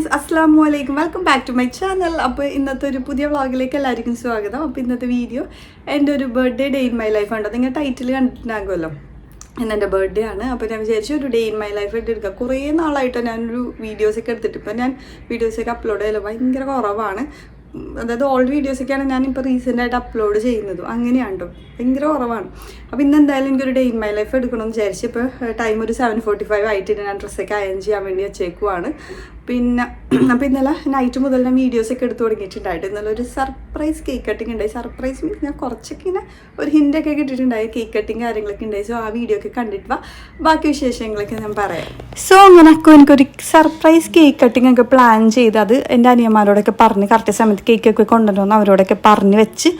Guys, അസ്സലാമു അലൈക്കും. Welcome back to my channel. അപ്പോൾ ഇന്നത്തെ ഒരു പുതിയ വ്ളോഗിലേക്ക് എല്ലാവർക്കും സ്വാഗതം. അപ്പോൾ ഇന്നത്തെ വീഡിയോ എൻ്റെ ഒരു birthday day in my life ഉണ്ട്. നിങ്ങൾ ടൈറ്റിൽ കണ്ടിട്ടുണ്ടാകുമല്ലോ, ഇന്ന് എൻ്റെ ബർത്ത്ഡേ ആണ്. അപ്പോൾ ഞാൻ വിചാരിച്ചു ഒരു ഡേ ഇൻ മൈ ലൈഫ് ആയിട്ട് എടുക്കാം. കുറേ നാളായിട്ട് ഞാനൊരു വീഡിയോസൊക്കെ എടുത്തിട്ട് ഇപ്പം ഞാൻ വീഡിയോസൊക്കെ അപ്ലോഡ് ചെയ്യല്ലോ ഭയങ്കര കുറവാണ്. അതായത് ഓൾഡ് വീഡിയോസൊക്കെയാണ് ഞാനിപ്പോൾ റീസെൻ്റായിട്ട് അപ്ലോഡ് ചെയ്യുന്നതും അങ്ങനെയാണ് കേട്ടോ, ഭയങ്കര കുറവാണ്. അപ്പോൾ ഇന്ന് എന്തായാലും എനിക്കൊരു ഡേ ഇൻ മൈ ലൈഫ് എടുക്കണമെന്ന് വിചാരിച്ചു. ഇപ്പോൾ ടൈം ഒരു 7:45 ആയിട്ട് ഞാൻ ഡ്രസ്സൊക്കെ അയൺ ചെയ്യാൻ വേണ്ടി വെച്ചേക്കുവാണ്. പിന്നെ അപ്പോൾ ഇന്നലെ നൈറ്റ് മുതൽ ഞാൻ വീഡിയോസൊക്കെ എടുത്ത് തുടങ്ങിയിട്ടുണ്ടായിട്ട് ഇന്നലെ ഒരു സർപ്രൈസ് കേക്ക് കട്ടിങ് ഉണ്ടായി. സർപ്രൈസ് മീൻസ് ഞാൻ കുറച്ചൊക്കെ ഇങ്ങനെ ഒരു ഹിൻ്റൊക്കെ കിട്ടിയിട്ടുണ്ടായി, കേക്ക് കട്ടിങ് കാര്യങ്ങളൊക്കെ ഉണ്ടായി. സോ ആ വീഡിയോ ഒക്കെ കണ്ടിട്ട് ബാക്കി വിശേഷങ്ങളൊക്കെ ഞാൻ പറയാം. സോ അങ്ങനെ എനിക്കൊരു സർപ്രൈസ് കേക്ക് കട്ടിങ് ഒക്കെ പ്ലാൻ ചെയ്ത് അത് എൻ്റെ അനിയന്മാരോടൊക്കെ പറഞ്ഞ് കറക്റ്റ് സമയത്ത് കേക്കൊക്കെ കൊണ്ടുവരുമെന്ന് അവരോടൊക്കെ പറഞ്ഞ് വെച്ച്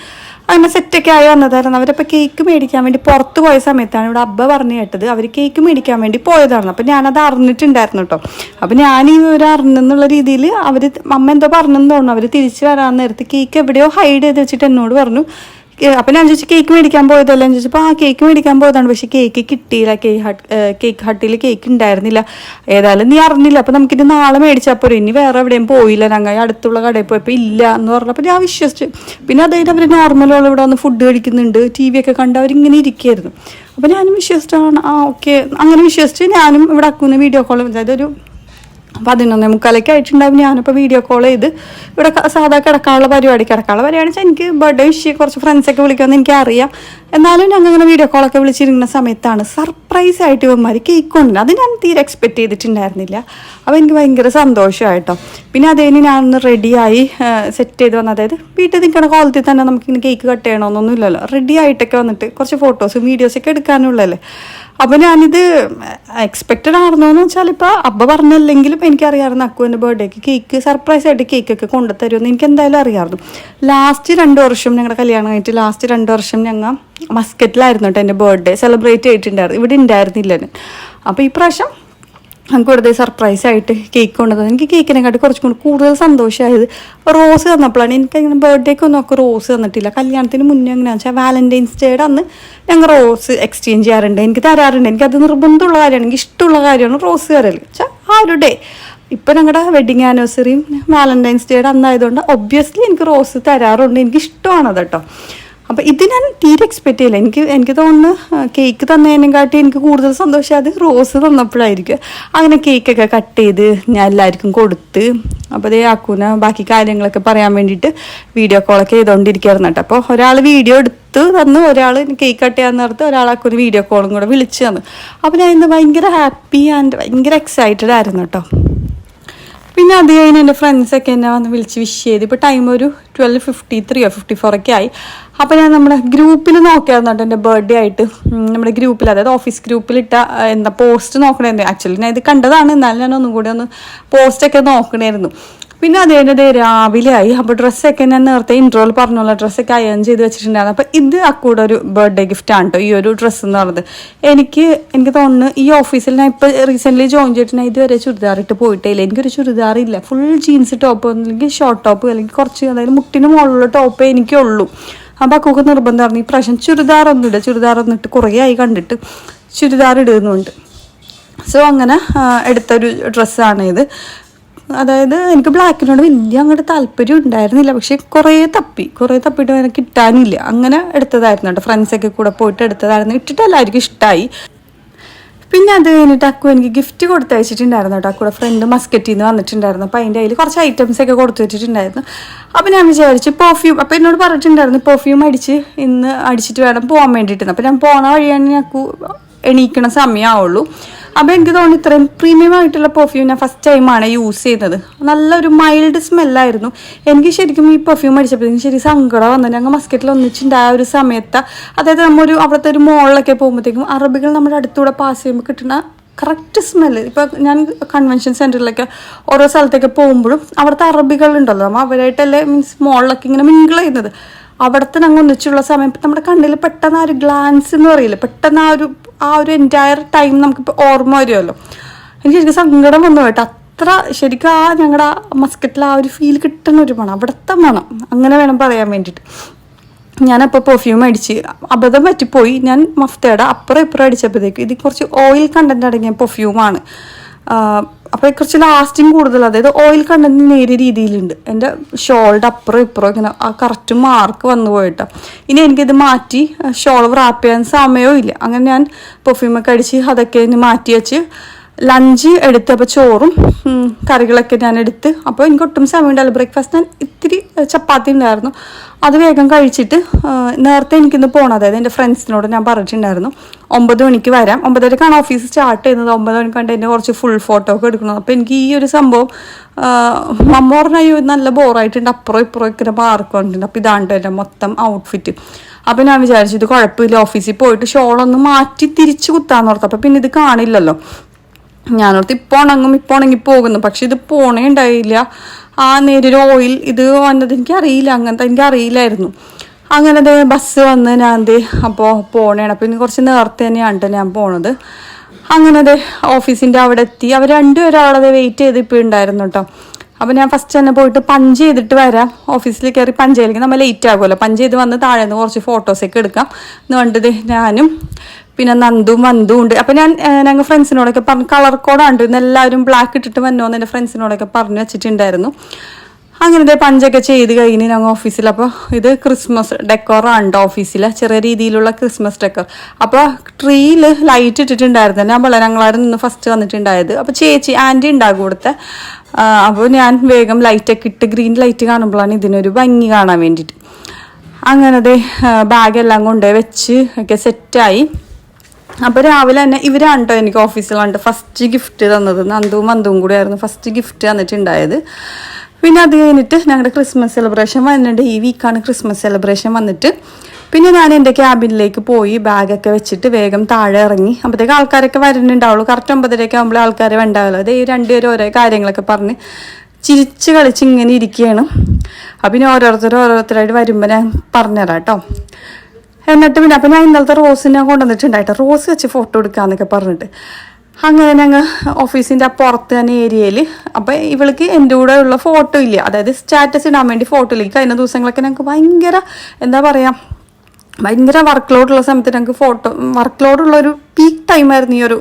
അങ്ങനെ സെറ്റൊക്കെ ആയി വന്നതായിരുന്നു. അവരപ്പോൾ കേക്ക് മേടിക്കാൻ വേണ്ടി പുറത്ത് പോയ സമയത്താണ് ഇവിടെ അബ്ബ പറഞ്ഞു കേട്ടത് അവർ കേക്ക് മേടിക്കാൻ വേണ്ടി പോയതാണ്. അപ്പോൾ ഞാനത് അറിഞ്ഞിട്ടുണ്ടായിരുന്നു കേട്ടോ. അപ്പോൾ ഞാൻ ഈ ഒരു അറിഞ്ഞെന്നുള്ള രീതിയിൽ അമ്മ എന്തോ പറഞ്ഞെന്ന് തോന്നുന്നു. അവർ തിരിച്ച് വരാൻ നേരത്ത് കേക്ക് എവിടെയോ ഹൈഡ് ചെയ്ത് വെച്ചിട്ട് എന്നോട് പറഞ്ഞു. അപ്പം ഞാൻ ചോദിച്ചു കേക്ക് മേടിക്കാൻ പോയതല്ലേ എന്ന് ചോദിച്ചപ്പോൾ ആ കേക്ക് മേടിക്കാൻ പോയതാണ്, പക്ഷേ കേക്ക് കിട്ടിയില്ല, കേക്ക് ഹട്ടിൽ കേക്ക് ഉണ്ടായിരുന്നില്ല. ഏതായാലും നീ അറിഞ്ഞില്ല, അപ്പോൾ നമുക്കിത് നാളെ മേടിച്ചാൽ പോരും, ഇനി വേറെ എവിടെയും പോയില്ല, ഞങ്ങൾ അടുത്തുള്ള കടയിൽ പോയപ്പോൾ ഇല്ല എന്ന് പറഞ്ഞപ്പോൾ ഞാൻ വിശ്വസിച്ചു. പിന്നെ അതായത് അവർ നോർമലുള്ള ഇവിടെ വന്ന് ഫുഡ് കഴിക്കുന്നുണ്ട്, TV ഒക്കെ കണ്ട് അവരിങ്ങനെ ഇരിക്കുകയായിരുന്നു. അപ്പോൾ ഞാനും വിശ്വസിച്ചാണ് ഓക്കെ അങ്ങനെ വിശ്വസിച്ച് ഞാനും ഇവിടെ അക്കുന്ന വീഡിയോ കോൾ, അതായത് ഒരു 11:45 ആയിട്ടുണ്ടാവും. ഞാനിപ്പോൾ വീഡിയോ കോൾ ചെയ്ത് ഇവിടെ സാധാ കിടക്കാനുള്ള പരിപാടി വെച്ചാൽ എനിക്ക് ബർത്ത്ഡേ വിഷയം കുറച്ച് ഫ്രണ്ട്സൊക്കെ വിളിക്കുമെന്ന് എനിക്കറിയാം. എന്നാലും ഞങ്ങൾ ഇങ്ങനെ വീഡിയോ കോളൊക്കെ വിളിച്ചിരിക്കുന്ന സമയത്താണ് സർപ്രൈസ് ആയിട്ട് ഇവന്മാർ കേക്ക് കൊണ്ടുവരുന്നത്. അത് ഞാൻ തീരെ എക്സ്പെക്റ്റ് ചെയ്തിട്ടുണ്ടായിരുന്നില്ല. അപ്പോൾ എനിക്ക് ഭയങ്കര സന്തോഷമായിട്ടോ. പിന്നെ അതേന് ഞാനൊന്ന് റെഡിയായി സെറ്റ് ചെയ്ത് വന്നത്, അതായത് വീട്ടിൽ നിൽക്കണ കോളത്തിൽ തന്നെ നമുക്കിങ്ങനെ കേക്ക് കട്ട് ചെയ്യണമെന്നൊന്നും ഇല്ലല്ലോ, റെഡി ആയിട്ടൊക്കെ വന്നിട്ട് കുറച്ച് ഫോട്ടോസും വീഡിയോസൊക്കെ എടുക്കാനുള്ളല്ലേ. അപ്പോൾ ഞാനിത് എക്സ്പെക്റ്റഡ് ആണെന്ന് വെച്ചാൽ ഇപ്പോൾ അബ്ബ പറഞ്ഞല്ലെങ്കിലും എനിക്കറിയാമായിരുന്നു അക്കുവിൻ്റെ ബർത്ത്ഡേക്ക് കേക്ക് സർപ്രൈസ് ആയിട്ട് കേക്കൊക്കെ കൊണ്ടുതരുമെന്ന് എനിക്ക് എന്തായാലും അറിയാമായിരുന്നു. ലാസ്റ്റ് 2 വർഷം ഞങ്ങളുടെ കല്യാണം കഴിഞ്ഞിട്ട് ലാസ്റ്റ് 2 വർഷം ഞങ്ങൾ മസ്കറ്റിലായിരുന്നു കേട്ടോ എൻ്റെ ബർത്ത്ഡേ സെലിബ്രേറ്റ് ചെയ്തിട്ടുണ്ടായിരുന്നു, ഇവിടെ ഉണ്ടായിരുന്നില്ല ഞാൻ. അപ്പോൾ ഈ പ്രാവശ്യം നമുക്ക് വെറുതെ സർപ്രൈസ് ആയിട്ട് കേക്ക് കൊണ്ടുവന്നത്. എനിക്ക് കേക്കിനെക്കാട്ടി കുറച്ചും കൂടി കൂടുതൽ സന്തോഷമായത് റോസ് തന്നപ്പോഴാണ്. എനിക്കങ്ങനെ ബർത്ത്ഡേക്ക് ഒന്നും ഒക്കെ റോസ് തന്നിട്ടില്ല. കല്യാണത്തിന് മുന്നേ എങ്ങനെയാണെന്ന് വെച്ചാൽ വാലന്റൈൻസ് ഡേയുടെ അന്ന് ഞങ്ങൾ റോസ് എക്സ്ചേഞ്ച് ചെയ്യാറുണ്ട്, എനിക്ക് തരാറുണ്ട്. എനിക്കത് നിർബന്ധമുള്ള കാര്യമാണ്, എനിക്ക് ഇഷ്ടമുള്ള കാര്യമാണ് റോസ് തരൽ വെച്ചാൽ ആ ഒരു ഡേ. ഇപ്പം ഞങ്ങളുടെ വെഡിങ് ആനിവേഴ്സറിയും വാലന്റൈൻസ് ഡേയുടെ അന്നായതുകൊണ്ട് ഒബ്വിയസ്ലി എനിക്ക് റോസ് തരാറുണ്ട്, എനിക്ക് ഇഷ്ടമാണത് കേട്ടോ. അപ്പോൾ ഇത് ഞാൻ തീരെ എക്സ്പെക്റ്റ് ചെയ്യില്ല. എനിക്ക് തോന്നുന്നു കേക്ക് തന്നതിനെക്കാട്ടി എനിക്ക് കൂടുതൽ സന്തോഷമായത് റോസ് തന്നപ്പോഴായിരിക്കും. അങ്ങനെ കേക്കൊക്കെ കട്ട് ചെയ്ത് ഞാൻ എല്ലാവർക്കും കൊടുത്ത്, അപ്പോൾ അതേ ആക്കൂന ബാക്കി കാര്യങ്ങളൊക്കെ പറയാൻ വേണ്ടിയിട്ട് വീഡിയോ കോളൊക്കെ ചെയ്തുകൊണ്ടിരിക്കുകയായിരുന്നു കേട്ടോ. അപ്പോൾ ഒരാൾ വീഡിയോ എടുത്ത് തന്നു, ഒരാൾ കേക്ക് കട്ട് ചെയ്യാൻ നേരത്ത് ഒരാൾ ആക്കൂന് വീഡിയോ കോളും കൂടെ വിളിച്ച് തന്നു. അപ്പോൾ ഞാൻ ഇന്ന് ഭയങ്കര ഹാപ്പി ആൻഡ് ഭയങ്കര എക്സൈറ്റഡ് ആയിരുന്നു കേട്ടോ. പിന്നെ അത് കഴിഞ്ഞ് എൻ്റെ ഫ്രണ്ട്സൊക്കെ എന്നെ വന്ന് വിളിച്ച് വിഷ് ചെയ്ത്. ഇപ്പോൾ ടൈം ഒരു 12:53 or 54 ഒക്കെ ആയി. അപ്പോൾ ഞാൻ നമ്മുടെ ഗ്രൂപ്പിൽ നോക്കിയായിരുന്നു കേട്ടോ എൻ്റെ ബർത്ത്ഡേ ആയിട്ട്. നമ്മുടെ ഗ്രൂപ്പിൽ, അതായത് ഓഫീസ് ഗ്രൂപ്പിലിട്ട എന്താ പോസ്റ്റ് നോക്കണമായിരുന്നു. ആക്ച്വലി ഞാൻ ഇത് കണ്ടതാണ്, എന്നാലും ഞാൻ ഒന്നും കൂടി ഒന്ന് പോസ്റ്റൊക്കെ നോക്കണമായിരുന്നു. പിന്നെ അതേ രാവിലെ ആയി. അപ്പോൾ ഡ്രസ്സൊക്കെ ഞാൻ നേരത്തെ ഇൻട്രോയിൽ പറഞ്ഞുള്ള ഡ്രസ്സൊക്കെ അയൺ ചെയ്ത് വെച്ചിട്ടുണ്ടായിരുന്നു. അപ്പോൾ ഇത് അക്കൂടെ ഒരു ബർത്ത്ഡേ ഗിഫ്റ്റാണ് കേട്ടോ ഈ ഒരു ഡ്രസ്സ് എന്ന് പറയുന്നത്. എനിക്ക് തോന്നുന്നു ഈ ഓഫീസിൽ ഞാൻ ഇപ്പോൾ റീസെൻ്റ്ലി ജോയിൻ ചെയ്തിട്ട് ഞാൻ ഇതുവരെ ചുരിദാർ ഇട്ട് പോയിട്ടേ ഇല്ല. എനിക്കൊരു ചുരിദാറില്ല, ഫുൾ ജീൻസ് ടോപ്പ് അല്ലെങ്കിൽ ഷോർട്ട് ടോപ്പ് അല്ലെങ്കിൽ കുറച്ച് അതായത് മുട്ടിന് മുകളിലുള്ള ടോപ്പേ എനിക്കുള്ളൂ. അപ്പോൾ അക്കൂക്ക് നിർബന്ധമായിരുന്നു ഈ പ്രാവശ്യം ചുരിദാറൊന്നും ഇട്ട് കുറേ ആയി കണ്ടിട്ട് ചുരിദാർ ഇടുന്നുണ്ട്. സോ അങ്ങനെ എടുത്തൊരു ഡ്രസ്സാണ് ഇത്. അതായത് എനിക്ക് ബ്ലാക്കിനോട് വലിയ അങ്ങോട്ട് താല്പര്യം ഉണ്ടായിരുന്നില്ല, പക്ഷേ കുറേ തപ്പിയിട്ട് എനിക്ക് കിട്ടാനില്ല. അങ്ങനെ എടുത്തതായിരുന്നു കേട്ടോ, ഫ്രണ്ട്സൊക്കെ കൂടെ പോയിട്ട് എടുത്തതായിരുന്നു. ഇട്ടിട്ട് എല്ലാവർക്കും ഇഷ്ടമായി. പിന്നെ അത് കഴിഞ്ഞിട്ട് അക്കു എനിക്ക് ഗിഫ്റ്റ് കൊടുത്തയച്ചിട്ടുണ്ടായിരുന്നു കേട്ടോ. അക്കൂടെ ഫ്രണ്ട് മസ്കറ്റിൽ നിന്ന് വന്നിട്ടുണ്ടായിരുന്നു. അപ്പോൾ അതിൻ്റെ കയ്യിൽ കുറച്ച് ഐറ്റംസൊക്കെ കൊടുത്തു വെച്ചിട്ടുണ്ടായിരുന്നു. അപ്പോൾ ഞാൻ വിചാരിച്ചു പെർഫ്യൂം, അപ്പോൾ എന്നോട് പറഞ്ഞിട്ടുണ്ടായിരുന്നു പെർഫ്യൂം ഇന്ന് അടിച്ചിട്ട് വേണം പോകാൻ വേണ്ടിയിട്ട്. അപ്പോൾ ഞാൻ പോണ വഴിയാണ് അക്കു എണീക്കണ സമയമാവുള്ളൂ. അപ്പോൾ എനിക്ക് തോന്നി ഇത്രയും പ്രീമിയം ആയിട്ടുള്ള പെർഫ്യൂം ഞാൻ ഫസ്റ്റ് ടൈമാണ് യൂസ് ചെയ്തത്. നല്ലൊരു മൈൽഡ് സ്മെല്ലായിരുന്നു. എനിക്ക് ശരിക്കും ഈ പെർഫ്യൂം അടിച്ചപ്പോൾ എനിക്ക് ശരി സങ്കടം വന്നു. ഞങ്ങൾ മസ്കറ്റിൽ ഒന്നിച്ചുണ്ടായ ഒരു സമയത്ത്, അതായത് അവിടുത്തെ ഒരു മോളിലൊക്കെ പോകുമ്പോഴത്തേക്കും അറബികൾ നമ്മുടെ അടുത്തൂടെ പാസ് ചെയ്യുമ്പോൾ കിട്ടുന്ന കറക്റ്റ് സ്മെല്ല്. ഇപ്പോൾ ഞാൻ കൺവെൻഷൻ സെൻറ്ററിലൊക്കെ ഓരോ സ്ഥലത്തൊക്കെ പോകുമ്പോഴും അവിടുത്തെ അറബികളുണ്ടല്ലോ, നമ്മൾ അവരായിട്ടല്ലേ മീൻസ് മോളിലൊക്കെ ഇങ്ങനെ മിങ്കിൾ ചെയ്യുന്നത്. അവിടുത്തെ ഞങ്ങൾ ഒന്നിച്ചുള്ള സമയം നമ്മുടെ കണ്ണിൽ പെട്ടെന്ന് ആ ഒരു ഗ്ലാൻസ് എന്ന് പറയില്ല, പെട്ടെന്ന് ആ ഒരു എൻറ്റയർ ടൈം നമുക്കിപ്പോൾ ഓർമ്മ വരുമല്ലോ. എനിക്ക് ശരിക്കും സങ്കടം വന്നു കേട്ടോ. അത്ര ശരിക്കും ഞങ്ങളുടെ മസ്കറ്റിൽ ആ ഒരു ഫീൽ കിട്ടുന്ന ഒരു മണം, അവിടുത്തെ മണം അങ്ങനെ വേണം പറയാൻ വേണ്ടിയിട്ട്. ഞാനപ്പോൾ പെർഫ്യൂം അടിച്ച് അബദ്ധം പറ്റിപ്പോയി. ഞാൻ മഫ്തയുടെ അപ്പുറം ഇപ്പുറം അടിച്ചപ്പോഴത്തേക്ക് ഇത് കുറച്ച് ഓയിൽ കണ്ടൻറ്റ് അടങ്ങിയ പെർഫ്യൂമാണ്. അപ്പോൾ കുറച്ച് ലാസ്റ്റിങ് കൂടുതൽ, അതായത് ഓയിൽ കണ്ടന്റ് നേരിയ രീതിയിലുണ്ട്. എൻ്റെ ഷോളുടെ അപ്പുറം ഇപ്പുറം ഇങ്ങനെ ആ കറക്റ്റ് മാർക്ക് വന്നു പോയിട്ടോ. ഇനി എനിക്കിത് മാറ്റി ഷോൾ റാപ്പ് ചെയ്യാൻ സമയവും ഇല്ല. അങ്ങനെ ഞാൻ പെർഫ്യൂമൊക്കെ അടിച്ച് അതൊക്കെ മാറ്റി വെച്ച് ലഞ്ച് എടുത്ത്, അപ്പോൾ ചോറും കറികളൊക്കെ ഞാൻ എടുത്ത്. അപ്പോൾ എനിക്ക് ഒട്ടും സമയം ഉണ്ടാവില്ല. ബ്രേക്ക്ഫാസ്റ്റ് ഞാൻ ഇത്തിരി ചപ്പാത്തി ഉണ്ടായിരുന്നു, അത് വേഗം കഴിച്ചിട്ട് നേരത്തെ എനിക്കിന്ന് പോകണം. അതായത് എൻ്റെ ഫ്രണ്ട്സിനോട് ഞാൻ പറഞ്ഞിട്ടുണ്ടായിരുന്നു 9 മണിക്ക് വരാം. 9:30ക്കാണ് ഓഫീസ് സ്റ്റാർട്ട് ചെയ്യുന്നത്. 9 മണിക്ക് കണ്ട് എൻ്റെ കുറച്ച് ഫുൾ ഫോട്ടോ ഒക്കെ എടുക്കണം. അപ്പോൾ എനിക്ക് ഈ ഒരു സംഭവം മമ്മ പറഞ്ഞാൽ നല്ല ബോറായിട്ടുണ്ട്. അപ്പുറം ഇപ്പുറം ഇങ്ങനെ മാർക്ക് വന്നിട്ടുണ്ട്. അപ്പോൾ ഇതാണ് എൻ്റെ മൊത്തം ഔട്ട്ഫിറ്റ്. അപ്പോൾ ഞാൻ വിചാരിച്ചു ഇത് കുഴപ്പമില്ല, ഓഫീസിൽ പോയിട്ട് ഷോളൊന്ന് മാറ്റി തിരിച്ച് കുത്താന്ന് ഓർത്തു. അപ്പോൾ പിന്നെ ഇത് കാണില്ലല്ലോ. ഞാനോർത്ത് ഇപ്പോൾ ഉണങ്ങി പോകുന്നു. പക്ഷെ ഇത് പോണേ ഉണ്ടായില്ല. ആ നേരിയൊരു ഓയിൽ ഇത് വന്നത് എനിക്കറിയില്ല, എനിക്കറിയില്ലായിരുന്നു. അങ്ങനെ ബസ് വന്ന് ഞാൻ അപ്പോൾ പോണേണ്. അപ്പോൾ ഇനി കുറച്ച് നേരത്തെ തന്നെയാണ് കേട്ടോ ഞാൻ പോണത്. അങ്ങനെ ഓഫീസിൻ്റെ അവിടെ എത്തി. അവർ രണ്ടുപേരും അവിടെ വെയിറ്റ് ചെയ്ത് ഇപ്പോൾ ഉണ്ടായിരുന്നു കേട്ടോ. അപ്പോൾ ഞാൻ ഫസ്റ്റ് തന്നെ പോയിട്ട് പഞ്ച് ചെയ്തിട്ട് വരാം. ഓഫീസിൽ കയറി പഞ്ച് ചെയ്യില്ലെങ്കിൽ നമ്മൾ ലേറ്റ് ആകുമല്ലോ. പഞ്ച് ചെയ്ത് വന്ന് താഴെ നിന്ന് കുറച്ച് ഫോട്ടോസൊക്കെ എടുക്കാം എന്ന് കണ്ടത്. ഞാനും പിന്നെ നന്ദും ഉണ്ട്. അപ്പം ഞങ്ങൾ ഫ്രണ്ട്സിനോടൊക്കെ പറഞ്ഞു കളർ കോഡാണ്ട് ഇന്ന് എല്ലാവരും ബ്ലാക്ക് ഇട്ടിട്ട് വന്നോന്ന് എൻ്റെ ഫ്രണ്ട്സിനോടൊക്കെ പറഞ്ഞു വെച്ചിട്ടുണ്ടായിരുന്നു. അങ്ങനെ പഞ്ചൊക്കെ ചെയ്ത് കഴിഞ്ഞ് ഞങ്ങൾ ഓഫീസിൽ. അപ്പോൾ ഇത് ക്രിസ്മസ് ഡെക്കോറാണ് ഓഫീസിലെ ചെറിയ രീതിയിലുള്ള ക്രിസ്മസ് ഡെക്കോർ. അപ്പോൾ ട്രീയിൽ ലൈറ്റ് ഇട്ടിട്ടുണ്ടായിരുന്നു. ഞങ്ങളവിടെ നിന്ന് ഫസ്റ്റ് വന്നിട്ടുണ്ടായത്. അപ്പോൾ ചേച്ചി ആൻറ്റി ഉണ്ടാകും ഇവിടുത്തെ. അപ്പോൾ ഞാൻ വേഗം ലൈറ്റൊക്കെ ഇട്ട് ഗ്രീൻ ലൈറ്റ് കാണുമ്പോഴാണ് ഇതിനൊരു ഭംഗി കാണാൻ വേണ്ടിയിട്ട്. അങ്ങനെ ബാഗെല്ലാം കൊണ്ടുപോയി വെച്ച് ഒക്കെ സെറ്റായി. അപ്പോൾ രാവിലെ തന്നെ ഇവരാണ് കേട്ടോ എനിക്ക് ഓഫീസിലാണ് ഫസ്റ്റ് ഗിഫ്റ്റ് തന്നത്. നന്ദുവും കൂടെ ആയിരുന്നു ഫസ്റ്റ് ഗിഫ്റ്റ് തന്നിട്ടുണ്ടായത്. പിന്നെ അത് കഴിഞ്ഞിട്ട് ഞങ്ങളുടെ ക്രിസ്മസ് സെലിബ്രേഷൻ വന്നിട്ടുണ്ട്. ഈ വീക്കാണ് ക്രിസ്മസ് സെലിബ്രേഷൻ വന്നിട്ട്. പിന്നെ ഞാൻ എൻ്റെ ക്യാബിനിലേക്ക് പോയി ബാഗൊക്കെ വെച്ചിട്ട് വേഗം താഴെ ഇറങ്ങി. അപ്പോഴത്തേക്ക് ആൾക്കാരൊക്കെ വരുന്നുണ്ടാവുള്ളൂ. കറക്റ്റ് 9:30 ആകുമ്പോൾ ആൾക്കാർ വേണ്ടാവുള്ളൂ. അതേ രണ്ടുപേരും ഓരോ കാര്യങ്ങളൊക്കെ പറഞ്ഞ് ചിരിച്ച് കളിച്ച് ഇങ്ങനെ ഇരിക്കുകയാണ്. അപ്പം പിന്നെ ഓരോരുത്തരായിട്ട് വരുമ്പോൾ ഞാൻ പറഞ്ഞുതരാം കേട്ടോ. എന്നിട്ട് പിന്നെ അപ്പം ഞാൻ ഇന്നലത്തെ റോസ് ഞാൻ കൊണ്ടുവന്നിട്ടുണ്ടായിട്ട് റോസ് വെച്ച് ഫോട്ടോ എടുക്കാമെന്നൊക്കെ പറഞ്ഞിട്ട് അങ്ങനെ ഞങ്ങൾ ഓഫീസിൻ്റെ പുറത്ത് തന്നെ ഏരിയയിൽ. അപ്പം ഇവൾക്ക് എൻ്റെ കൂടെ ഉള്ള ഫോട്ടോ ഇല്ല, അതായത് സ്റ്റാറ്റസ് ഇടാൻ വേണ്ടി ഫോട്ടോ ഇല്ല. കഴിഞ്ഞ ദിവസങ്ങളൊക്കെ ഞങ്ങൾക്ക് ഭയങ്കര വർക്ക് ലോഡുള്ള സമയത്ത് ഞങ്ങൾക്ക് വർക്ക് ലോഡുള്ള ഒരു പീക്ക് ടൈമായിരുന്നു ഈ ഒരു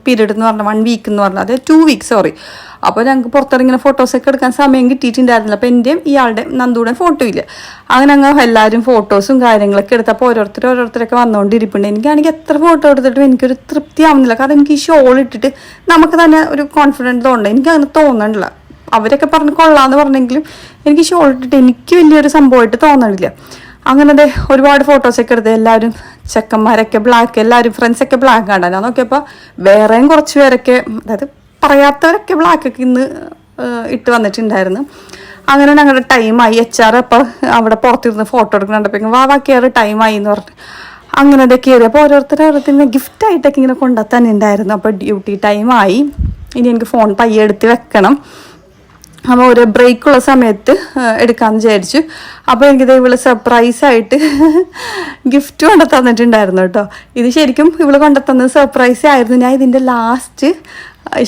പീരീഡ് എന്ന് പറഞ്ഞാൽ 1 വീക്ക് എന്ന് പറഞ്ഞാൽ, അതായത് 2 വീക്ക് സോറി. അപ്പോൾ ഞങ്ങൾക്ക് പുറത്തിറങ്ങിങ്ങനെ ഫോട്ടോസൊക്കെ എടുക്കാൻ സമയം കിട്ടിയിട്ടുണ്ടായിരുന്നില്ല. അപ്പോൾ എൻ്റെയും ഇയാളുടെ നന്ദൂടെ ഫോട്ടോ ഇല്ല. അങ്ങനെ ഞങ്ങൾ എല്ലാവരും ഫോട്ടോസും കാര്യങ്ങളൊക്കെ എടുത്തപ്പോൾ ഓരോരുത്തരൊക്കെ വന്നുകൊണ്ടിരിപ്പുണ്ട്. എനിക്കാണെങ്കിൽ എത്ര ഫോട്ടോ എടുത്തിട്ടും എനിക്കൊരു തൃപ്തി ആവുന്നില്ല. കാരണം എനിക്ക് ഈ ഷോൾ ഇട്ടിട്ട് നമുക്ക് തന്നെ ഒരു കോൺഫിഡൻസ് തോന്നുന്നുണ്ട്. എനിക്കങ്ങനെ തോന്നണില്ല. അവരൊക്കെ പറഞ്ഞ് കൊള്ളാമെന്ന് പറഞ്ഞെങ്കിലും എനിക്ക് ഷോൾ ഇട്ടിട്ട് എനിക്ക് വലിയൊരു സംഭവമായിട്ട് തോന്നണില്ല. അങ്ങനെ ഒരുപാട് ഫോട്ടോസൊക്കെ എടുത്ത് എല്ലാവരും ചെക്കന്മാരൊക്കെ ബ്ലാക്ക്, എല്ലാവരും ഫ്രണ്ട്സൊക്കെ ബ്ലാക്ക് കാണാൻ. ഞാൻ നോക്കിയപ്പോൾ വേറെയും കുറച്ച് പേരൊക്കെ, അതായത് പറയാത്തവരൊക്കെ ബ്ലാക്കൊക്കെ ഇന്ന് ഇട്ട് വന്നിട്ടുണ്ടായിരുന്നു. അങ്ങനെ ഞങ്ങളുടെ ടൈമായി. HR അപ്പോൾ അവിടെ പുറത്തിരുന്ന് ഫോട്ടോ എടുക്കുന്നുണ്ടപ്പോൾ വാ കയറി ടൈമായി എന്ന് പറഞ്ഞു. അങ്ങനെ കയറി. അപ്പോൾ ഓരോരുത്തരും ഗിഫ്റ്റായിട്ടൊക്കെ ഇങ്ങനെ കൊണ്ടുവത്താൻ ഉണ്ടായിരുന്നു. അപ്പോൾ ഡ്യൂട്ടി ടൈമായി. ഇനി എനിക്ക് ഫോൺ പയ്യെ എടുത്ത് വെക്കണം. അപ്പോൾ ഒരു ബ്രേക്കുള്ള സമയത്ത് എടുക്കാമെന്ന് വിചാരിച്ചു. അപ്പോൾ എനിക്കിത് ഇവള് സർപ്രൈസായിട്ട് ഗിഫ്റ്റ് കൊണ്ടു തന്നിട്ടുണ്ടായിരുന്നു കേട്ടോ. ഇത് ശരിക്കും ഇവള് കൊണ്ടു തന്നത് സർപ്രൈസ് ആയിരുന്നു. ഞാൻ ഇതിൻ്റെ ലാസ്റ്റ്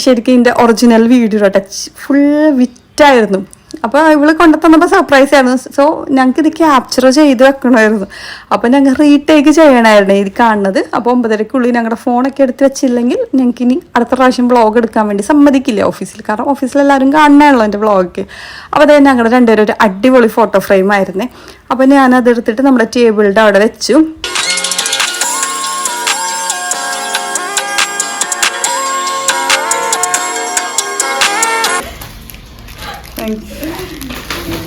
ശരിക്കും ഇതിൻ്റെ ഒറിജിനൽ വീഡിയോ ടച്ച് ഫുൾ വിറ്റായിരുന്നു. അപ്പോൾ ഇവള് കൊണ്ടു തന്നപ്പോൾ സർപ്രൈസ് ആയിരുന്നു. സോ ഞങ്ങൾക്ക് ഇത് ക്യാപ്ചർ ചെയ്ത് വെക്കണമായിരുന്നു. അപ്പോൾ ഞങ്ങൾ റീടേക്ക് ചെയ്യണമായിരുന്നു ഇത് കാണുന്നത്. അപ്പോൾ 9:30 ഞങ്ങളുടെ ഫോണൊക്കെ എടുത്ത് വെച്ചില്ലെങ്കിൽ ഞങ്ങൾക്ക് ഇനി അടുത്ത പ്രാവശ്യം വ്ളോഗ് എടുക്കാൻ വേണ്ടി സമ്മതിക്കില്ല ഓഫീസിൽ. കാരണം ഓഫീസിലെല്ലാവരും കാണണമല്ലോ എൻ്റെ വ്ളോഗൊക്കെ. അപ്പോൾ അതായത് ഞങ്ങളുടെ രണ്ടുപേരും ഒരു അടിപൊളി ഫോട്ടോ ഫ്രെയിം ആയിരുന്നേ. അപ്പോൾ ഞാനതെടുത്തിട്ട് നമ്മുടെ ടേബിളിൻ്റെ അവിടെ വെച്ചു.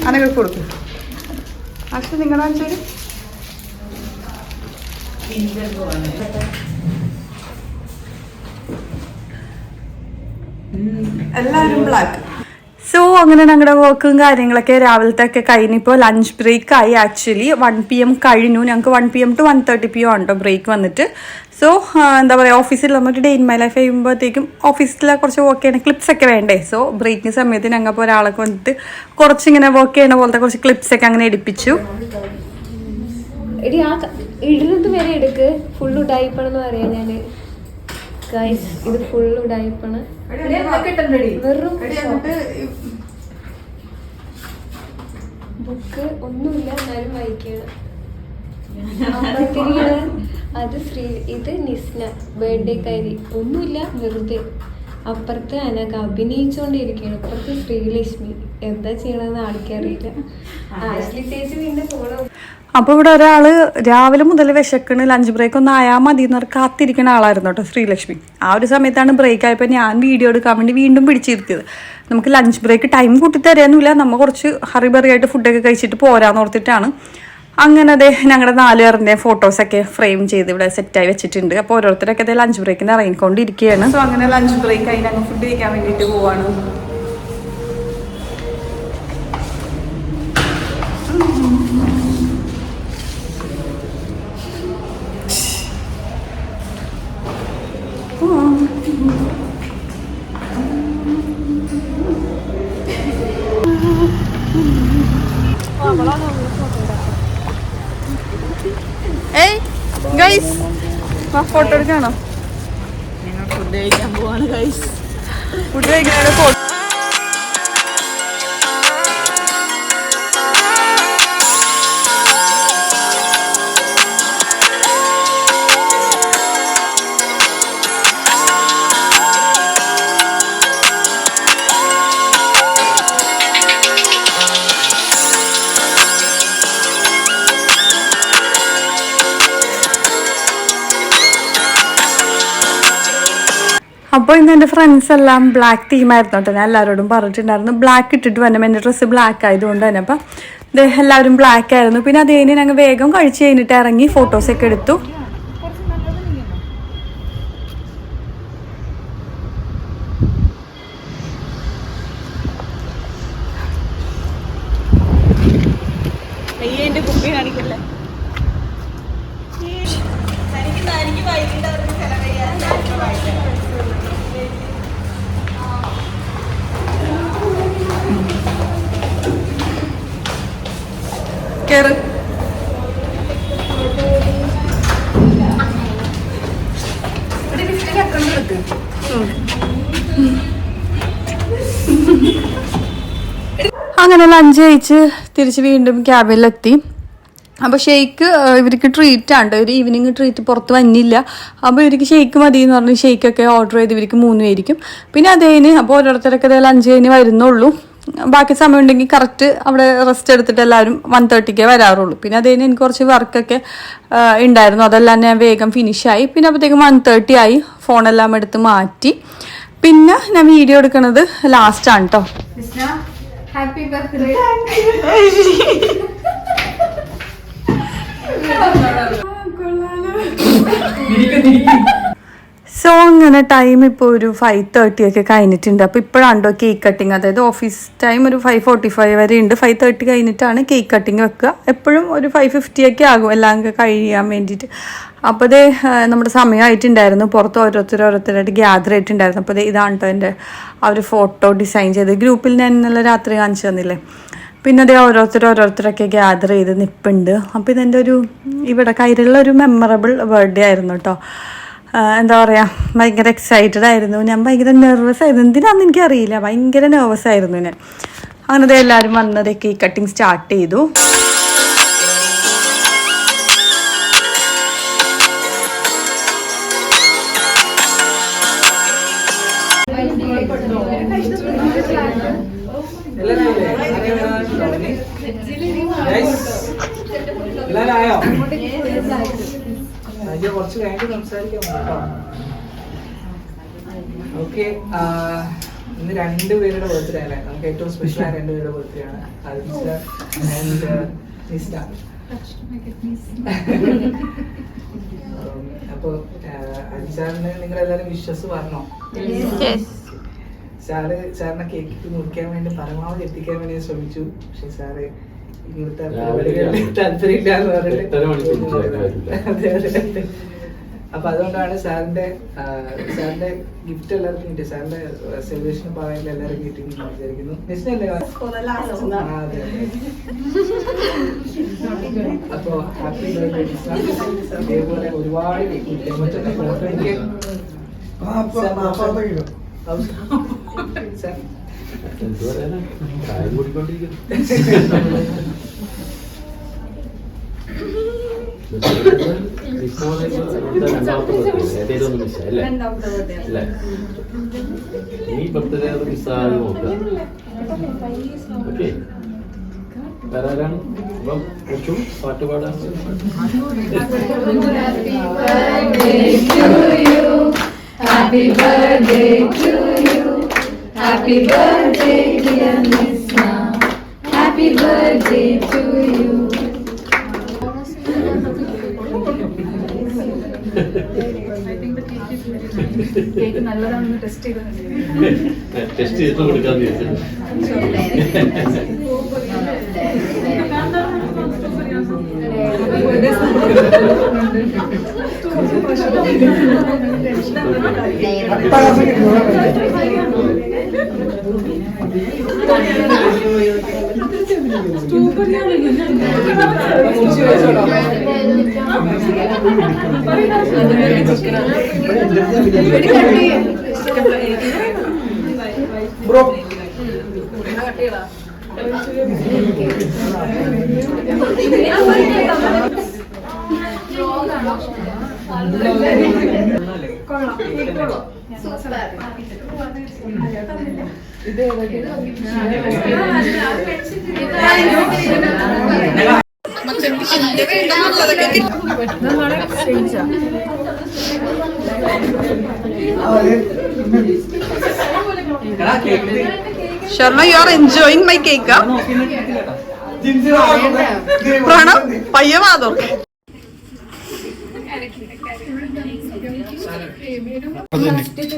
അനൊക്കെ കൊടുക്കും. പക്ഷെ നിങ്ങളുടെ വെച്ചാൽ എല്ലാവരും ബ്ലാക്ക്. സോ അങ്ങനെ ഞങ്ങളുടെ വർക്കും കാര്യങ്ങളൊക്കെ രാവിലത്തെ ഒക്കെ കഴിഞ്ഞിപ്പോൾ ലഞ്ച് ബ്രേക്ക് ആയി. ആക്ച്വലി 1 PM കഴിഞ്ഞു. ഞങ്ങൾക്ക് 1 PM to 1:30 PM ആണ് കേട്ടോ ബ്രേക്ക് വന്നിട്ട്. സോ എന്താ പറയുക, ഓഫീസിൽ നമ്മൾ ഡേ ഇൻ മൈ ലൈഫ് ചെയ്യുമ്പോഴത്തേക്കും ഓഫീസിലെ കുറച്ച് വർക്ക് ചെയ്യണ ക്ലിപ്സൊക്കെ വേണ്ടേ. സോ ബ്രേക്കിന് സമയത്ത് ഞങ്ങൾക്ക് ഒരാളെ വന്നിട്ട് കുറച്ചിങ്ങനെ വർക്ക് ചെയ്യണ പോലത്തെ കുറച്ച് ക്ലിപ്സൊക്കെ അങ്ങനെ എടുപ്പിച്ചു. ഇടുന്നത് വരെ എടുക്ക്. ഫുള്ള് ഉടായിപ്പണെന്ന് പറയാം ഞാൻ. ഇത് ഫുള്ള് ഉടായിപ്പാണ്. വെറും ബുക്ക് ഒന്നുമില്ല, എന്നാലും വായിക്കണം. അത് ഇത് നിസ്ന ബർത്ത്ഡേ കാരി ഒന്നുമില്ല, വെറുതെ അപ്പുറത്ത് അതിനൊക്കെ അഭിനയിച്ചുകൊണ്ടിരിക്കുകയാണ്. അപ്പുറത്ത് ശ്രീലക്ഷ്മി എന്താ ചെയ്യണമെന്ന് ആൾക്കറിയില്ല. ആശ്ലി ചേച്ചി വീണ്ടും പോകണം. അപ്പോൾ ഇവിടെ ഒരാൾ രാവിലെ മുതൽ വിശക്കണ്, ലഞ്ച് ബ്രേക്ക് ഒന്ന് ആയാൽ മതി എന്ന് പറഞ്ഞ് കാത്തിരിക്കുന്ന ആളായിരുന്നു കേട്ടോ ശ്രീലക്ഷ്മി. ആ ഒരു സമയത്താണ് ബ്രേക്ക് ആയപ്പോൾ ഞാൻ വീഡിയോ എടുക്കാൻ വേണ്ടി വീണ്ടും പിടിച്ചിരുത്തിയത്. നമുക്ക് ലഞ്ച് ബ്രേക്ക് ടൈം കൂട്ടി തരാനൊന്നുമില്ല, നമ്മൾ കുറച്ച് ഹറിബറിയായിട്ട് ഫുഡൊക്കെ കഴിച്ചിട്ട് പോരാന്ന് ഓർത്തിട്ടാണ്. അങ്ങനെ അതെ ഞങ്ങളുടെ 4 പേരുടെ ഫോട്ടോസൊക്കെ ഫ്രെയിം ചെയ്ത് ഇവിടെ സെറ്റായി വെച്ചിട്ടുണ്ട്. അപ്പോൾ ഓരോരുത്തരൊക്കെ അതെ ലഞ്ച് ബ്രേക്കിന് ഇറങ്ങിക്കൊണ്ടിരിക്കുകയാണ്. സോ അങ്ങനെ ലഞ്ച് ബ്രേക്ക് ആയി ഞങ്ങൾ ഫുഡ് കഴിക്കാൻ വേണ്ടിയിട്ട് പോവാണ്. ഫോട്ടോ എടുക്കാണോ? ഫുഡ് കഴിക്കാൻ പോവാണ് ഗൈസ്. ഫുഡ് കഴിക്കാനാണ് ഫോട്ടോ. അപ്പോൾ ഇന്ന് എൻ്റെ ഫ്രണ്ട്സ് എല്ലാം ബ്ലാക്ക് തീമായിരുന്നു കേട്ടോ. ഞാൻ എല്ലാവരോടും പറഞ്ഞിട്ടുണ്ടായിരുന്നു ബ്ലാക്ക് ഇട്ടിട്ട് വരണം, എൻ്റെ ഡ്രസ്സ് ബ്ലാക്ക് ആയതുകൊണ്ട് തന്നെ. അപ്പം എല്ലാവരും ബ്ലാക്ക് ആയിരുന്നു. പിന്നെ അത് കഴിഞ്ഞ് ഞങ്ങൾ വേഗം കഴിച്ച് കഴിഞ്ഞിട്ട് ഇറങ്ങി ഫോട്ടോസൊക്കെ എടുത്തു. എൻ്റെ കുപ്പി കാണിക്കല്ലേ. കേറ്. അങ്ങനെ ലഞ്ച് കഴിച്ച് തിരിച്ച് വീണ്ടും ക്യാബിലെത്തി. അപ്പോൾ ഷെയ്ക്ക് ഇവർക്ക് ട്രീറ്റാണ്, ഒരു ഈവനിങ് ട്രീറ്റ് പുറത്ത് വന്നില്ല. അപ്പോൾ ഇവർക്ക് ഷെയ്ക്ക് മതി എന്ന് പറഞ്ഞ് ഷെയ്ക്കൊക്കെ ഓർഡർ ചെയ്ത് ഇവർക്ക് 3 പേരിക്കും. പിന്നെ അതേന് അപ്പോൾ ഓരോരുത്തരൊക്കെ ലഞ്ച് കഴിഞ്ഞ് വരുന്നുള്ളൂ. ബാക്കി സമയം ഉണ്ടെങ്കിൽ കറക്റ്റ് അവിടെ റെസ്റ്റ് എടുത്തിട്ട് എല്ലാവരും 1:30 വരാറുള്ളൂ. പിന്നെ അതേന് എനിക്ക് കുറച്ച് വർക്കൊക്കെ ഉണ്ടായിരുന്നു, അതെല്ലാം ഞാൻ വേഗം ഫിനിഷായി. പിന്നെ അപ്പോഴത്തേക്കും 1:30 ആയി. ഫോണെല്ലാം എടുത്ത് മാറ്റി. പിന്നെ ഞാൻ വീഡിയോ എടുക്കുന്നത് ലാസ്റ്റാണ് കേട്ടോ. Happy birthday. സോ അങ്ങനെ ടൈം ഇപ്പോൾ ഒരു 5:30 ഒക്കെ കഴിഞ്ഞിട്ടുണ്ട്. അപ്പോൾ ഇപ്പോഴാണ്ടോ കേക്ക് കട്ടിങ്, അതായത് ഓഫീസ് ടൈം ഒരു 5:45 വരെ ഉണ്ട്. 5:30 കഴിഞ്ഞിട്ടാണ് കേക്ക് കട്ടിങ് വെക്കുക. എപ്പോഴും ഒരു 5:50 ഒക്കെ ആകും എല്ലാം കഴിയാൻ വേണ്ടിയിട്ട്. അപ്പോൾ അതേ നമ്മുടെ സമയമായിട്ടുണ്ടായിരുന്നു. പുറത്ത് ഓരോരുത്തരായിട്ട് ഗ്യാദർ ആയിട്ടുണ്ടായിരുന്നു. അപ്പോൾ ഇതാണ് കേട്ടോ എൻ്റെ ആ ഒരു ഫോട്ടോ ഡിസൈൻ ചെയ്ത് ഗ്രൂപ്പിൽ ഞാൻ ഇന്നലെ രാത്രി കാണിച്ചു തന്നില്ലേ. പിന്നെ അതേ ഓരോരുത്തരൊക്കെ ഗ്യാദർ ചെയ്ത് നിൽപ്പുണ്ട്. അപ്പോൾ ഇതെൻ്റെ ഒരു ഇവിടെ കയ്യിലുള്ള ഒരു മെമ്മറബിൾ ബർത്ത്ഡേ ആയിരുന്നു കേട്ടോ. എന്താ പറയുക, ഭയങ്കര എക്സൈറ്റഡ് ആയിരുന്നു ഞാൻ. ഭയങ്കര നെർവസ് ആയിരുന്നു, എന്തിനാണെന്ന് എനിക്കറിയില്ല, ഭയങ്കര നെർവസ് ആയിരുന്നു ഞാൻ. അങ്ങനെ എല്ലാവരും വന്നത് കേക്ക് കട്ടിങ് സ്റ്റാർട്ട് ചെയ്തു. കുറച്ച് കഴിഞ്ഞ് സംസാരിക്കാം കേട്ടോ. ഓക്കെ, ഇന്ന് 2 പേരുടെ ബർത്ത്ഡേ ആണ്. നമുക്ക് ഏറ്റവും സ്പെഷ്യൽ ആയ 2 പേരുടെ ബർത്ത്ഡേ ആണ്, അൽഫിസ ആൻഡ് നിസ്ന. അപ്പൊ അൽസാറിന് നിങ്ങൾ എല്ലാവരും വിശ്വസ് പറഞ്ഞോ? സാറിനെ കേക്ക് മുറിക്കാൻ വേണ്ടി പരമാവധി എത്തിക്കാൻ വേണ്ടി ശ്രമിച്ചു. പക്ഷെ സാറ് ഇങ്ങനത്തെ താല്പര്യമില്ല എന്ന് പറഞ്ഞിട്ട്. അതെ. അപ്പൊ അതുകൊണ്ടാണ് സാറിന്റെ ഗിഫ്റ്റ് എല്ലാവർക്കും കിട്ടി. സാറിന്റെ സെലിബ്രേഷൻ പറയുന്നത് എല്ലാവരും കിട്ടിയെന്ന് വിചാരിക്കുന്നു. നിശ്ചയല്ലേ? അപ്പൊ ഹാപ്പി ബർത്ത്ഡേ. അതേപോലെ ഒരുപാട് ഈ ബർത്ത്ഡേ മിസ്സായി നോക്കുക. ഓക്കെ, വരാനാണ് അപ്പം കുറച്ചും പാട്ട് പാടാൻ. Happy birthday to you. Happy birthday dear Nisma. Happy birthday to you. Cake നല്ലതാണെന്ന് ടെസ്റ്റ് ചെയ്തിട്ടുണ്ട്. ടെസ്റ്റ് ചെയ്ത് കൊടുക്കാൻ തീർച്ചയായിട്ടും. Bro Sharma, you are enjoying my cake, huh? Pranam, പയ്യെ വാതോ.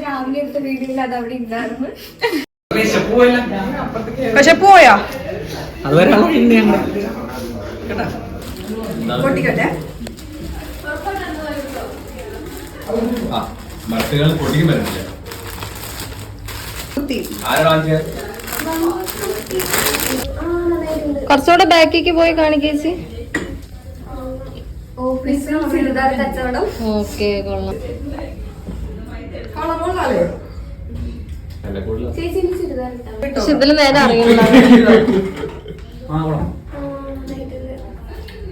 രാവിലെ എടുത്ത വീഡിയോയിൽ അത് അവിടെ ഉണ്ടായിരുന്നു. പക്ഷെ പോയാ അതുവരെ പൊട്ടിക്കട്ടെ. മരത്തുകൾ പൊട്ടിക്കും വരുന്നില്ല. കുറച്ചുകൂടെ ബാക്കിലേക്ക് പോയി കാണിക്കേച്ചി. ഓക്കെ, കൊള്ളാം. പക്ഷെ ഇതില് നേരെ അറിയില്ല.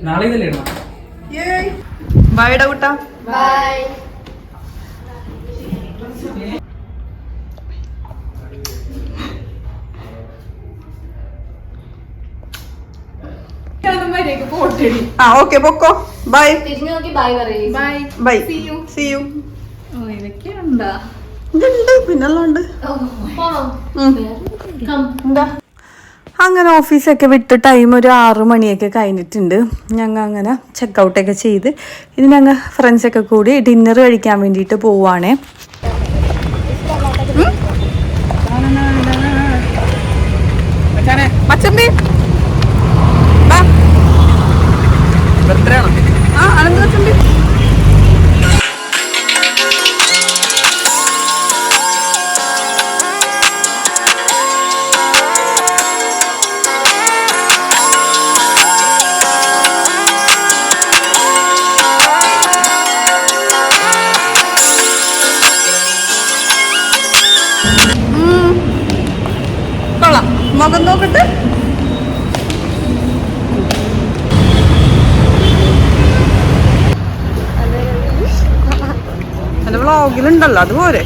നാളെ ഇതല്ലേ ഇടണം. ബൈ ഡൗട്ടാ. ബൈ. ആ ഓക്കെ പൊക്കോ. ബൈ തിരിഞ്ഞു നോക്കി ബൈ പറയും. Bye see you. ഇതുണ്ട് പിന്നെല്ലുണ്ട്. എന്താ അങ്ങനെ ഓഫീസൊക്കെ വിട്ട് ടൈം ഒരു 6 മണിയൊക്കെ കഴിഞ്ഞിട്ടുണ്ട്. ഞങ്ങൾ അങ്ങനെ ചെക്കൗട്ടൊക്കെ ചെയ്ത് ഇനി ഞങ്ങൾ ഫ്രണ്ട്സൊക്കെ കൂടി ഡിന്നർ കഴിക്കാൻ വേണ്ടിയിട്ട് പോവുകയാണേ. മച്ചമ്പി ആ അനന്ത മച്ചമ്പി. കൊള്ളാം, മുഖം നോക്കട്ടെ. എന്റെ വ്ളോഗിലുണ്ടല്ലോ അതുപോലെ.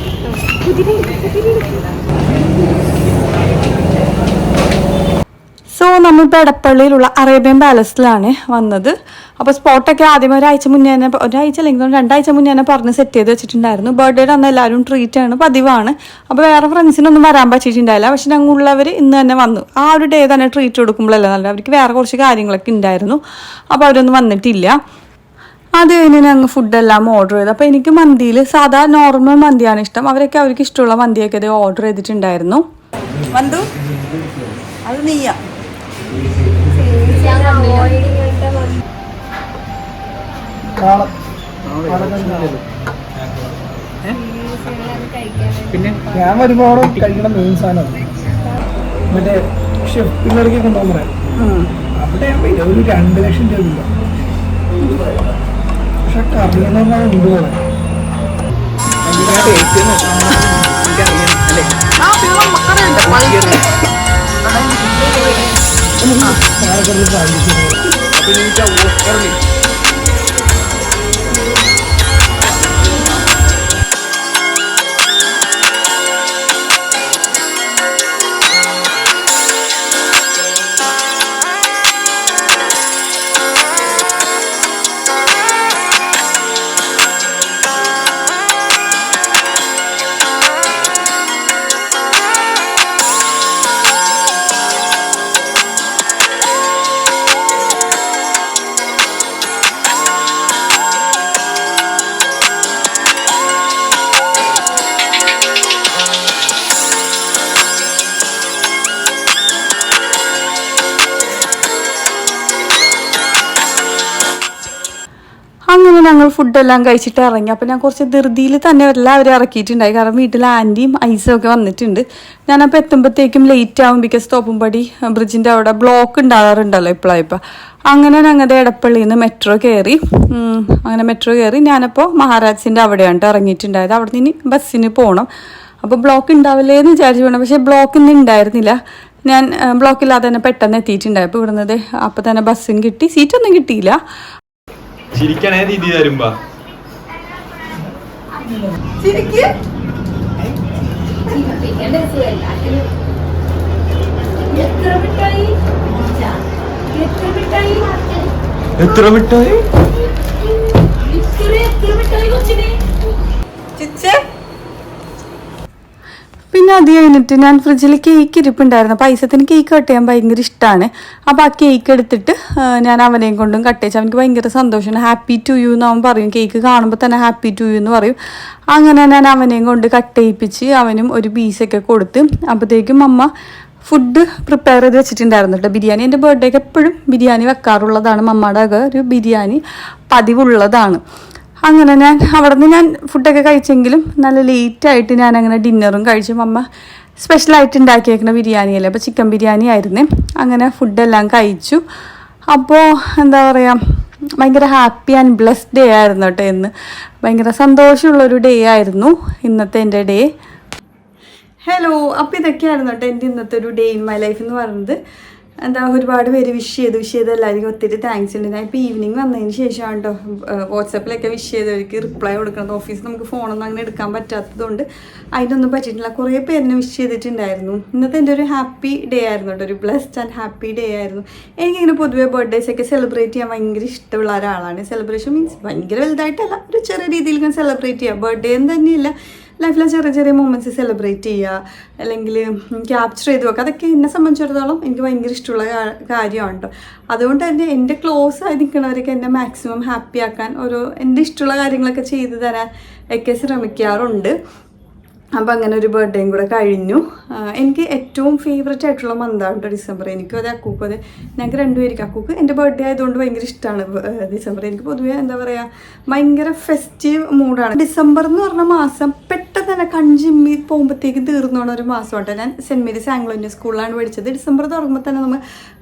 സോ നമ്മളിപ്പോൾ എടപ്പള്ളിയിലുള്ള അറേബ്യൻ പാലസിലാണ് വന്നത്. അപ്പോൾ സ്പോട്ടൊക്കെ ആദ്യം ഒരാഴ്ച മുന്നേ തന്നെ, ഒരാഴ്ച അല്ലെങ്കിൽ 2 ആഴ്ച മുന്നേ തന്നെ പറഞ്ഞ് സെറ്റ് ചെയ്ത് വെച്ചിട്ടുണ്ടായിരുന്നു. ബർത്ത്ഡേയുടെ അന്ന് എല്ലാവരും ട്രീറ്റ് ആണ് പതിവാണ്. അപ്പോൾ വേറെ ഫ്രണ്ട്സിനൊന്നും വരാൻ പറ്റിയിട്ടുണ്ടായില്ല. പക്ഷെ ഞങ്ങളുള്ളവർ ഇന്ന് തന്നെ വന്നു. ആ ഒരു ഡേ തന്നെ ട്രീറ്റ് കൊടുക്കുമ്പോഴല്ലേ നല്ല. അവർക്ക് വേറെ കുറച്ച് കാര്യങ്ങളൊക്കെ ഉണ്ടായിരുന്നു, അപ്പോൾ അവരൊന്നും വന്നിട്ടില്ല. അത് കഴിഞ്ഞ് ഞങ്ങൾ ഫുഡെല്ലാം ഓർഡർ ചെയ്തു. അപ്പോൾ എനിക്ക് മന്തിയിൽ സാധാ നോർമൽ മന്തിയാണ് ഇഷ്ടം. അവർക്ക് ഇഷ്ടമുള്ള മന്തിയൊക്കെ ഇത് ഓർഡർ ചെയ്തിട്ടുണ്ടായിരുന്നു. മന്തു അത് നീയാ. പിന്നെ ഞാൻ വരുമ്പോൾ കഴിക്കണം മെയിൻ സാധനമാണ് മറ്റേ ഷെഫ് പിള്ളേർക്ക് കൊണ്ടുപോകാൻ പറയാം. അവിടെ ഒരു 2 ലക്ഷം രൂപ ഇല്ല. പക്ഷെ കറിയെന്ന് പറഞ്ഞാൽ ഉണ്ട് പോലെ. അങ്ങനെ ഞങ്ങൾ ഫുഡെല്ലാം കഴിച്ചിട്ട് ഇറങ്ങി. അപ്പോൾ ഞാൻ കുറച്ച് ധൃതിയിൽ തന്നെ എല്ലാവരും ഇറക്കിയിട്ടുണ്ടായി, കാരണം വീട്ടിൽ ആൻറ്റിയും ഐസും ഒക്കെ വന്നിട്ടുണ്ട്. ഞാനപ്പോൾ എത്തുമ്പോഴത്തേക്കും ലേറ്റ് ആവും, ബിക്കോസ് തോപ്പുംപടി ബ്രിഡ്ജിൻ്റെ അവിടെ ബ്ലോക്ക് ഉണ്ടാകാറുണ്ടല്ലോ ഇപ്പോഴായിപ്പോൾ. അങ്ങനെ ഞങ്ങളുടെ എടപ്പള്ളിയിൽ നിന്ന് മെട്രോ കയറി ഞാനപ്പോൾ മഹാരാജസിൻ്റെ അവിടെയാണ് ഇറങ്ങിയിട്ടുണ്ടായത്. അവിടെ നിന്ന് ഇനി ബസ്സിന് പോകണം. അപ്പോൾ ബ്ലോക്ക് ഉണ്ടാവില്ലേ എന്ന് വിചാരിച്ചു പോകണം, പക്ഷേ ബ്ലോക്ക് ഇന്ന് ഉണ്ടായിരുന്നില്ല. ഞാൻ ബ്ലോക്കില്ലാതെ തന്നെ പെട്ടെന്ന് എത്തിയിട്ടുണ്ടായി. അപ്പോൾ ഇവിടുന്നത് അപ്പം തന്നെ ബസ്സിന് കിട്ടി, സീറ്റൊന്നും കിട്ടിയില്ല. ചിരിക്കണേ രീതി തരുമ്പോ എത്ര മിഠായി പിന്നെ അത് കഴിഞ്ഞിട്ട് ഞാൻ ഫ്രിഡ്ജിൽ കേക്ക് ഇരിപ്പുണ്ടായിരുന്നു. പൈസത്തിന് കേക്ക് കട്ട് ചെയ്യാൻ ഭയങ്കര ഇഷ്ടമാണ്. അപ്പോൾ ആ കേക്ക് എടുത്തിട്ട് ഞാൻ അവനെയും കൊണ്ടും കട്ട് ചെയ്ച്ചു. അവനക്ക് ഭയങ്കര സന്തോഷമാണ്. ഹാപ്പി ടു യു എന്ന് അവൻ പറയും, കേക്ക് കാണുമ്പോൾ തന്നെ ഹാപ്പി ടു യു എന്ന് പറയും. അങ്ങനെ ഞാൻ അവനെയും കൊണ്ട് കട്ട് ചെയ്യിപ്പിച്ച് അവനും ഒരു പീസൊക്കെ കൊടുത്ത്. അപ്പോഴത്തേക്കും അമ്മ ഫുഡ് പ്രിപ്പയർ ചെയ്ത് വെച്ചിട്ടുണ്ടായിരുന്നു കേട്ടോ. ബിരിയാണി എൻ്റെ ബർത്ത്ഡേക്ക് എപ്പോഴും ബിരിയാണി വെക്കാറുള്ളതാണ്. മമ്മയുടെ ഒക്കെ ഒരു ബിരിയാണി പതിവുള്ളതാണ്. അങ്ങനെ ഞാൻ അവിടെ നിന്ന് ഞാൻ ഫുഡൊക്കെ കഴിച്ചെങ്കിലും നല്ല ലേറ്റായിട്ട് ഞാൻ അങ്ങനെ ഡിന്നറും കഴിച്ചു. അമ്മ സ്പെഷ്യലായിട്ട് ഉണ്ടാക്കിയേക്കുന്ന ബിരിയാണിയല്ലേ, അപ്പോൾ ചിക്കൻ ബിരിയാണി ആയിരുന്നു. അങ്ങനെ ഫുഡെല്ലാം കഴിച്ചു. അപ്പോൾ എന്താ പറയുക, ഭയങ്കര ഹാപ്പി ആൻഡ് ബ്ലെസ്ഡ് ഡേ ആയിരുന്നു കേട്ടോ ഇന്ന്. ഭയങ്കര സന്തോഷമുള്ളൊരു ഡേ ആയിരുന്നു ഇന്നത്തെ എൻ്റെ ഡേ. ഹലോ, അപ്പോൾ ഇതൊക്കെയായിരുന്നു കേട്ടോ എൻ്റെ ഇന്നത്തെ ഒരു ഡേ ഇൻ മൈ ലൈഫ് എന്ന് പറയുന്നത്. എന്താ ഒരുപാട് പേര് വിഷ് ചെയ്ത് എല്ലാവർക്കും ഒത്തിരി താങ്ക്സ് ഉണ്ട്. ഞാൻ ഇപ്പോൾ ഈവനിങ് വന്നതിന് ശേഷമാണ് കേട്ടോ വാട്സാപ്പിലൊക്കെ വിഷ് ചെയ്തവർക്ക് റിപ്ലൈ കൊടുക്കുന്നത്. ഓഫീസിൽ നമുക്ക് ഫോണൊന്നും അങ്ങനെ എടുക്കാൻ പറ്റാത്തതുകൊണ്ട് അതിനൊന്നും പറ്റിയിട്ടില്ല. കുറേ പേരിനെ വിഷ് ചെയ്തിട്ടുണ്ടായിരുന്നു. ഇന്നത്തെ എൻ്റെ ഒരു ഹാപ്പി ഡേ ആയിരുന്നു കേട്ടോ, ഒരു ബ്ലെസ്ഡ് ആൻഡ് ഹാപ്പി ഡേ ആയിരുന്നു. എനിക്കിങ്ങനെ പൊതുവേ ബർത്ത്ഡേസൊക്കെ സെലിബ്രേറ്റ് ചെയ്യാൻ ഭയങ്കര ഇഷ്ടമുള്ള ഒരാളാണ്. സെലിബ്രേഷൻ മീൻസ് ഭയങ്കര വലുതായിട്ടല്ല, ഒരു ചെറിയ രീതിയിൽ ഇങ്ങനെ സെലിബ്രേറ്റ് ചെയ്യുക. ബർത്ത്ഡേ എന്ന് തന്നെയില്ല, ലൈഫിലെ ചെറിയ ചെറിയ മൊമെൻറ്റ്സ് സെലിബ്രേറ്റ് ചെയ്യുക, അല്ലെങ്കിൽ ക്യാപ്ചർ ചെയ്ത് വെക്കുക. അതൊക്കെ എന്നെ സംബന്ധിച്ചിടത്തോളം എനിക്ക് ഭയങ്കര ഇഷ്ടമുള്ള കാര്യമാണ് കേട്ടോ. അതുകൊണ്ട് തന്നെ എൻ്റെ ക്ലോസ് ആയി നിൽക്കുന്നവരൊക്കെ എന്നെ മാക്സിമം ഹാപ്പി ആക്കാൻ എൻ്റെ ഇഷ്ടമുള്ള കാര്യങ്ങളൊക്കെ ചെയ്തു തരാൻ ഒക്കെ ശ്രമിക്കാറുണ്ട്. അപ്പോൾ അങ്ങനെ ഒരു ബർത്ത്ഡേയും കൂടെ കഴിഞ്ഞു. എനിക്ക് ഏറ്റവും ഫേവറേറ്റ് ആയിട്ടുള്ള മന്താണ് കേട്ടോ ഡിസംബർ. എനിക്കും അതെ അക്കൂക്കും അതെ, ഞങ്ങൾക്ക് രണ്ടുപേർക്ക്. അക്കൂക്ക് എൻ്റെ ബർത്ത്ഡേ ആയതുകൊണ്ട് ഭയങ്കര ഇഷ്ടമാണ് ഡിസംബർ. എനിക്ക് പൊതുവേ എന്താ പറയുക, ഭയങ്കര ഫെസ്റ്റീവ് മൂഡാണ്. ഡിസംബർ എന്ന് പറഞ്ഞ മാസം പെട്ടെന്ന് തന്നെ കൺജിമ്മി പോകുമ്പോഴത്തേക്കും തീർന്നു പോകുന്ന ഒരു മാസമാട്ടോ. ഞാൻ സെൻറ്റ് മേരീസ് ആംഗ്ലോ ഇന്ത്യൻ സ്കൂളിലാണ് പഠിച്ചത്. ഡിസംബർ തുടങ്ങുമ്പോൾ തന്നെ നമ്മൾ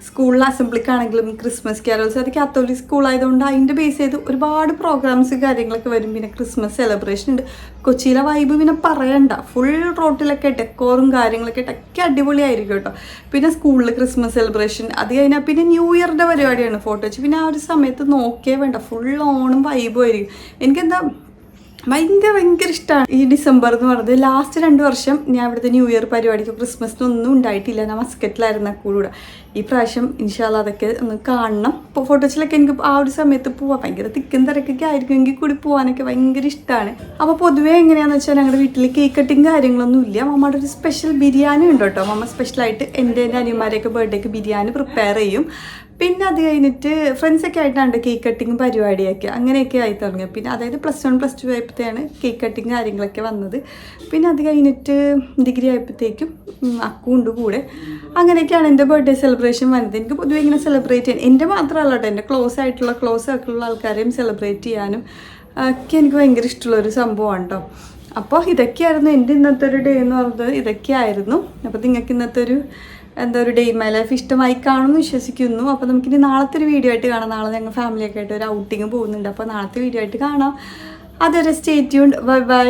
സ്കൂളിൽ അസംബ്ലിക്കാണെങ്കിലും ക്രിസ്മസ് ക്യാരോൾസ്, അത് കാത്തോലിക് സ്കൂളായതുകൊണ്ട് അതിൻ്റെ ബേസ് ചെയ്ത് ഒരുപാട് പ്രോഗ്രാംസ് കാര്യങ്ങളൊക്കെ വരും. പിന്നെ ക്രിസ്മസ് സെലിബ്രേഷൻ ഉണ്ട്. കൊച്ചിയിലെ വൈബ് പിന്നെ പറയണ്ട, ഫുൾ റോട്ടിലൊക്കെ ഡെക്കോറും കാര്യങ്ങളൊക്കെ ഒക്കെ അടിപൊളിയായിരിക്കും കേട്ടോ. പിന്നെ സ്കൂളിൽ ക്രിസ്മസ് സെലിബ്രേഷൻ, അത് കഴിഞ്ഞാൽ പിന്നെ ന്യൂ ഇയറിൻ്റെ പരിപാടിയാണ് ഫോട്ടോ വെച്ച്. പിന്നെ ആ ഒരു സമയത്ത് നോക്കിയേ വേണ്ട, ഫുൾ ഓണും വൈബും ആയിരിക്കും. എനിക്കെന്താ ഭയങ്കര ഇഷ്ടമാണ് ഈ ഡിസംബർ എന്ന് പറയുന്നത്. ലാസ്റ്റ് 2 വർഷം ഞാൻ ഇവിടുത്തെ ന്യൂ ഇയർ പരിപാടിക്ക് ക്രിസ്മസിനൊന്നും ഉണ്ടായിട്ടില്ല. ഞാൻ മസ്കറ്റിലായിരുന്നു കൂടെ. ഈ പ്രാവശ്യം ഇൻഷാല്ലാ അതൊക്കെ ഒന്ന് കാണണം. ഇപ്പോൾ ഫോട്ടോസിലൊക്കെ എനിക്ക് ആ ഒരു സമയത്ത് പോവാം. ഭയങ്കര തിക്കും തിരക്കൊക്കെ ആയിരിക്കും, എങ്കിൽ കൂടി പോകാനൊക്കെ ഭയങ്കര ഇഷ്ടമാണ്. അപ്പോൾ പൊതുവേ എങ്ങനെയാണെന്ന് വെച്ചാൽ ഞങ്ങളുടെ വീട്ടിൽ കേക്ക് കട്ടിങ് കാര്യങ്ങളൊന്നും ഇല്ല. മമ്മയുടെ ഒരു സ്പെഷ്യൽ ബിരിയാണി ഉണ്ട് കേട്ടോ. മമ്മ സ്പെഷ്യലായിട്ട് എൻ്റെ അനിയന്മാരെയൊക്കെ ബർത്ത്ഡേക്ക് ബിരിയാണി പ്രിപ്പയർ ചെയ്യും. പിന്നെ അത് കഴിഞ്ഞിട്ട് ഫ്രണ്ട്സൊക്കെ ആയിട്ടാണ് കേക്ക് കട്ടിങ് പരിപാടിയൊക്കെ അങ്ങനെയൊക്കെ ആയി തുടങ്ങിയത്. പിന്നെ അതായത് +1 +2 ആയപ്പോഴത്തേക്കാണ് കേക്ക് കട്ടിങ് കാര്യങ്ങളൊക്കെ വന്നത്. പിന്നെ അത് കഴിഞ്ഞിട്ട് ഡിഗ്രി ആയപ്പോഴത്തേക്കും അക്കുണ്ട് കൂടെ. അങ്ങനെയൊക്കെയാണ് എൻ്റെ ബർത്ത്ഡേ സെലിബ്രേഷൻ വന്നത്. എനിക്ക് പൊതുവെ ഇങ്ങനെ സെലിബ്രേറ്റ് ചെയ്യാൻ, എൻ്റെ മാത്രമല്ല കേട്ടോ, എൻ്റെ ക്ലോസ് സർക്കിളുള്ള ആൾക്കാരെയും സെലിബ്രേറ്റ് ചെയ്യാനും ഒക്കെ എനിക്ക് ഭയങ്കര ഇഷ്ടമുള്ളൊരു സംഭവമാണ് കേട്ടോ. അപ്പോൾ ഇതൊക്കെയായിരുന്നു എൻ്റെ ഇന്നത്തെ ഒരു ഡേ എന്ന് പറയുന്നത്. ഇതൊക്കെയായിരുന്നു. അപ്പോൾ നിങ്ങൾക്ക് ഇന്നത്തെ ഒരു ഒരു ഡേ ഇൻ മൈ ലൈഫ് ഇഷ്ടമായി കാണുമെന്ന് വിശ്വസിക്കുന്നു. അപ്പോൾ നമുക്കിനി നാളത്തെ ഒരു വീഡിയോ ആയിട്ട് കാണാം. നാളെ ഞങ്ങൾ ഫാമിലിയൊക്കെ ആയിട്ട് ഒരു ഔട്ടിങ് പോകുന്നുണ്ട്. അപ്പോൾ നാളത്തെ വീഡിയോ ആയിട്ട് കാണാം. അതുവരെ സ്റ്റേ ട്യൂൺഡ്. Bye bye.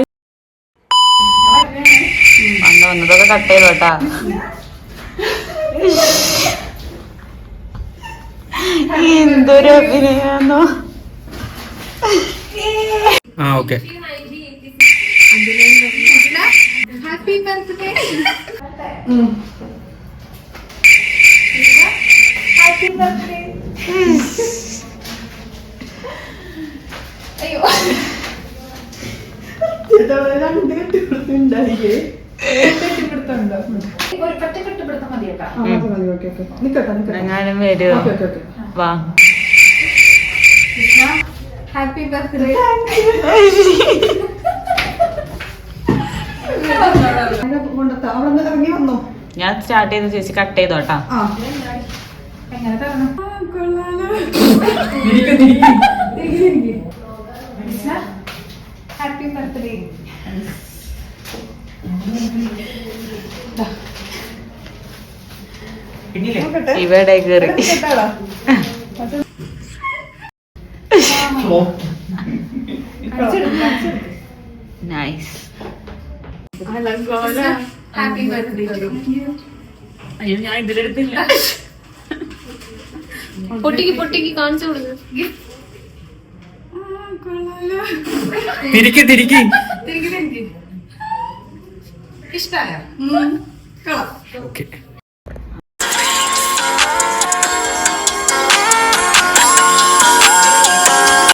വന്നതൊക്കെ കട്ട് ചെയ്തോട്ടാ. എന്തൊരു അഭിനയാന്നോ. Okay. Happy birthday. Happy birthday. അയ്യോ എങ്ങാനും വരുമോ? വാ. Happy birthday. ഇറങ്ങി വന്നോ? ഞാൻ സ്റ്റാർട്ട് ചെയ്ത് ചേച്ചി കട്ട് ചെയ്തോട്ടാ. എങ്ങനെ തരണം? കൊള്ളാലോ. Happy birthday. പിന്നില്ലേ ഇവിടെ കയറി നൈസ്. Happy birthday. ഞാൻ ഇതിലെടുത്തില്ല. പൊട്ടിക്ക് കാണിച്ചു കൊടുക്കും. തിരിക്ക് ഇഷ്ടായോ? ഓക്കെ